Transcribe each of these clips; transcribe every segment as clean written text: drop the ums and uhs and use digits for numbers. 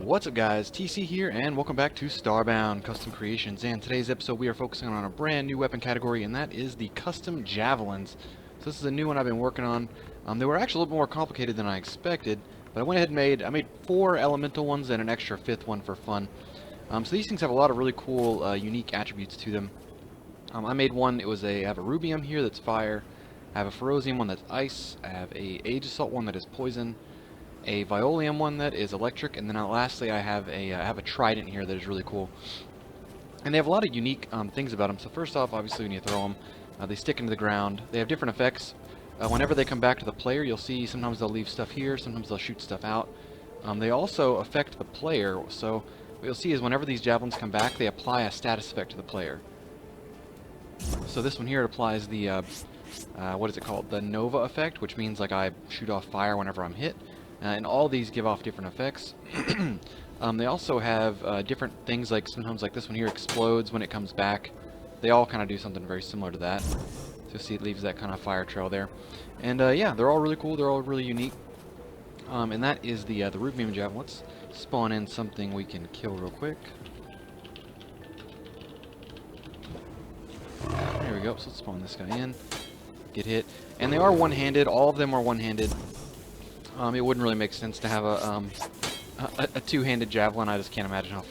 What's up guys, TC here, and welcome back to Starbound Custom Creations. And today's episode we are focusing on a brand new weapon category, and that is the Custom Javelins. So this is a new one I've been working on. They were actually a little bit more complicated than I expected, but I went ahead and I made 4 elemental ones and an extra 5th one for fun. So these things have a lot of really cool, unique attributes to them. I made one, I have a Rubium here that's fire, I have a Furrows Iam one that's ice, I have a Assault one that is poison, a Javelin one that is electric, and then lastly I have a Trident here that is really cool. And they have a lot of unique things about them. So first off, obviously when you throw them, they stick into the ground. They have different effects. Whenever they come back to the player, you'll see sometimes they'll leave stuff here, sometimes they'll shoot stuff out. They also affect the player, so what you'll see is whenever these javelins come back, they apply a status effect to the player. So this one here applies the, what is it called? The Nova effect, which means like I shoot off fire whenever I'm hit. And all these give off different effects. They also have different things, like sometimes like this one here explodes when it comes back. They all kind of do something very similar to that. So you'll see it leaves that kind of fire trail there. And yeah, they're all really cool, they're all really unique. And that is the Rubium Javelin. Let's spawn in something we can kill real quick. There we go, so let's spawn this guy in. Get hit. And they are one-handed, all of them are one-handed. It wouldn't really make sense to have a two-handed javelin. I just can't imagine how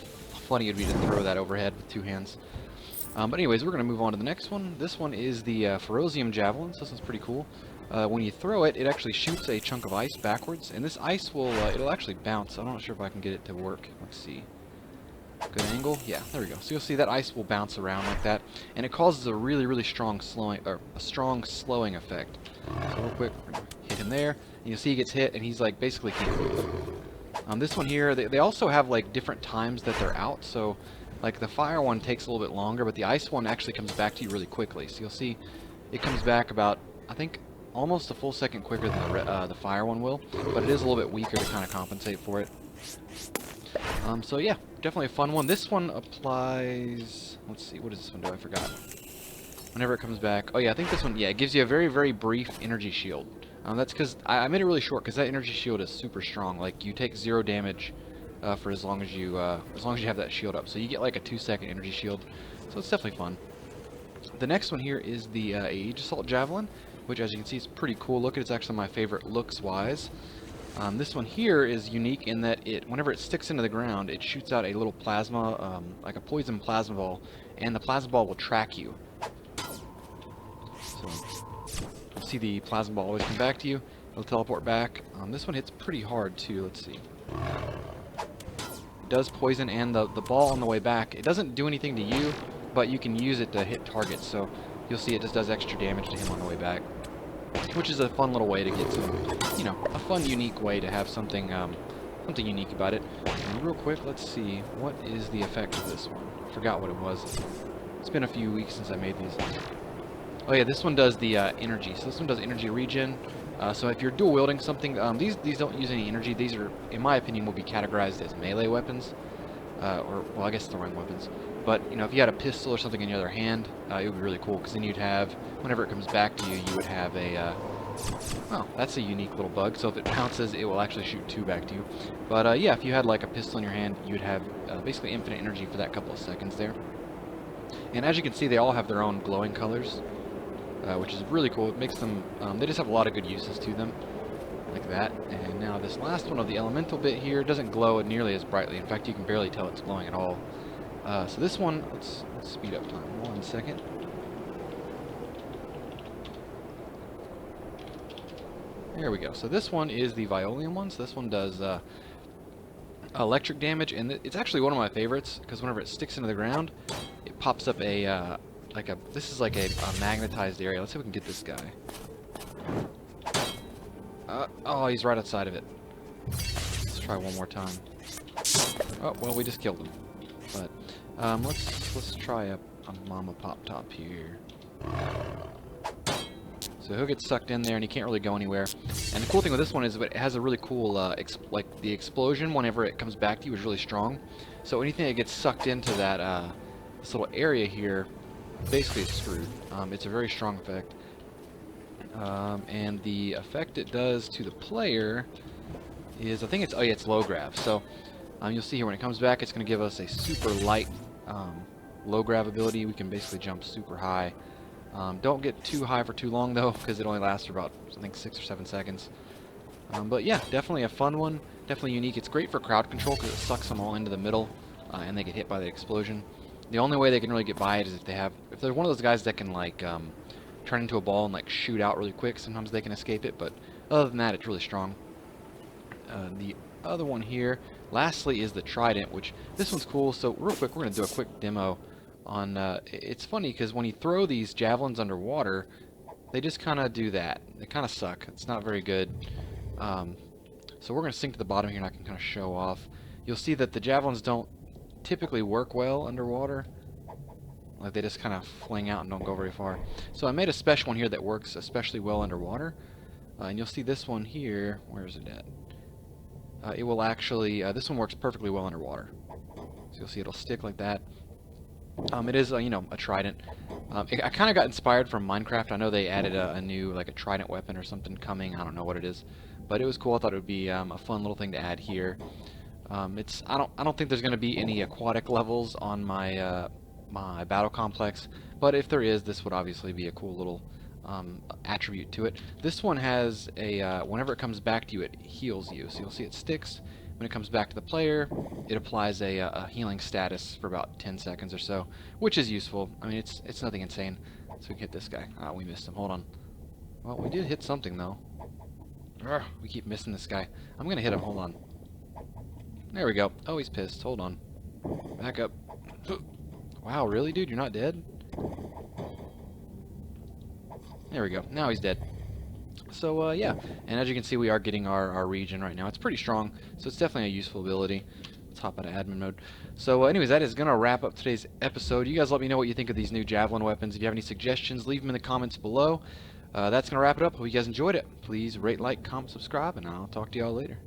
funny it would be to throw that overhead with 2 hands. But anyways, we're going to move on to the next one. This one is the Furrows Iam Javelin, so this one's pretty cool. When you throw it, it actually shoots a chunk of ice backwards, and this ice will, it'll actually bounce. I'm not sure if I can get it to work. Let's see. Good angle? Yeah, there we go. So you'll see that ice will bounce around like that, and it causes a really, really strong slowing, or a strong slowing effect. So real quick, we're going to hit him there. And you'll see he gets hit, and he's like basically can't move. This one here, they also have like different times that they're out. So like the fire one takes a little bit longer, but the ice one actually comes back to you really quickly. So you'll see it comes back about, I think, almost a full second quicker than the fire one will, but it is a little bit weaker to kind of compensate for it. So yeah, definitely a fun one. This one applies, let's see, what does this one do? I forgot. Whenever it comes back, oh yeah, I think this one, yeah, it gives you a very, very brief energy shield. That's because I made it really short because that energy shield is super strong. Like you take 0 damage for as long as you have that shield up. So you get like a 2-second energy shield. So it's definitely fun. The next one here is the Assault Javelin, which as you can see is pretty cool. Look, it's actually my favorite looks-wise. This one here is unique in that whenever it sticks into the ground, it shoots out a little plasma, like a poison plasma ball, and the plasma ball will track you. So you'll see the plasma ball always come back to you. It'll teleport back. This one hits pretty hard too. Let's see. It does poison, and the ball on the way back, it doesn't do anything to you, but you can use it to hit targets. So you'll see it just does extra damage to him on the way back, which is a fun little way to get some, you know, a fun, unique way to have something, something unique about it. And real quick, let's see, what is the effect of this one? I forgot what it was. It's been a few weeks since I made these. Oh yeah, this one does the energy. So this one does energy regen. So if you're dual wielding something, these don't use any energy. These are, in my opinion, will be categorized as melee weapons, or well, I guess throwing weapons. But you know, if you had a pistol or something in your other hand, it would be really cool because then you'd have, whenever it comes back to you, you would have a. Oh, that's a unique little bug. So if it pounces, it will actually shoot 2 back to you. But yeah, if you had like a pistol in your hand, you'd have basically infinite energy for that couple of seconds there. And as you can see, they all have their own glowing colors, which is really cool. It makes them, they just have a lot of good uses to them, like that. And now this last one of the elemental bit here doesn't glow nearly as brightly. In fact, you can barely tell it's glowing at all. So this one, let's speed up time 1 second. There we go. So this one is the Javelin one. So this one does electric damage, and it's actually one of my favorites because whenever it sticks into the ground, it pops up a this is like a magnetized area. Let's see if we can get this guy. Oh, he's right outside of it. Let's try one more time. Oh, well, we just killed him. But let's try a mama pop top here. So he'll get sucked in there, and he can't really go anywhere. And the cool thing with this one is it has a really cool, like the explosion whenever it comes back to you is really strong. So anything that gets sucked into that this little area here, basically is screwed. It's a very strong effect. And the effect it does to the player is, I think it's, oh yeah, it's low grab. So You'll see here when it comes back, it's going to give us a super light low grav ability. We can basically jump super high. Don't get too high for too long though, because it only lasts for about, I think, 6 or 7 seconds. But yeah, definitely a fun one. Definitely unique. It's great for crowd control because it sucks them all into the middle, and they get hit by the explosion. The only way they can really get by it is if they're one of those guys that can like turn into a ball and like shoot out really quick. Sometimes they can escape it, but other than that, it's really strong. The other one here, lastly, is the Trident, which this one's cool. So real quick, we're gonna do a quick demo on. It's funny because when you throw these javelins underwater, they just kind of do that. They kind of suck. It's not very good. So we're going to sink to the bottom here and I can kind of show off. You'll see that the javelins don't typically work well underwater. Like they just kind of fling out and don't go very far. So I made a special one here that works especially well underwater. And you'll see this one here. Where is it at? It will actually, this one works perfectly well underwater. So you'll see it'll stick like that. It is, you know, a Trident. I kind of got inspired from Minecraft. I know they added a new, like a Trident weapon or something coming. I don't know what it is, but it was cool. I thought it would be a fun little thing to add here. I don't think there's going to be any aquatic levels on my my battle complex, but if there is, this would obviously be a cool little attribute to it. This one has a whenever it comes back to you, it heals you. So you'll see it sticks. When it comes back to the player, it applies a healing status for about 10 seconds or so, which is useful. I mean, it's nothing insane. So we can hit this guy. Ah, we missed him. Hold on. Well, we did hit something, though. Urgh, we keep missing this guy. I'm going to hit him. Hold on. There we go. Oh, he's pissed. Hold on. Back up. Wow, really, dude? You're not dead? There we go. Now he's dead. So, yeah. And as you can see, we are getting our region right now. It's pretty strong, so it's definitely a useful ability. Let's hop out of admin mode. So, anyways, that is going to wrap up today's episode. You guys let me know what you think of these new Javelin weapons. If you have any suggestions, leave them in the comments below. That's going to wrap it up. Hope you guys enjoyed it. Please rate, like, comment, subscribe, and I'll talk to y'all later.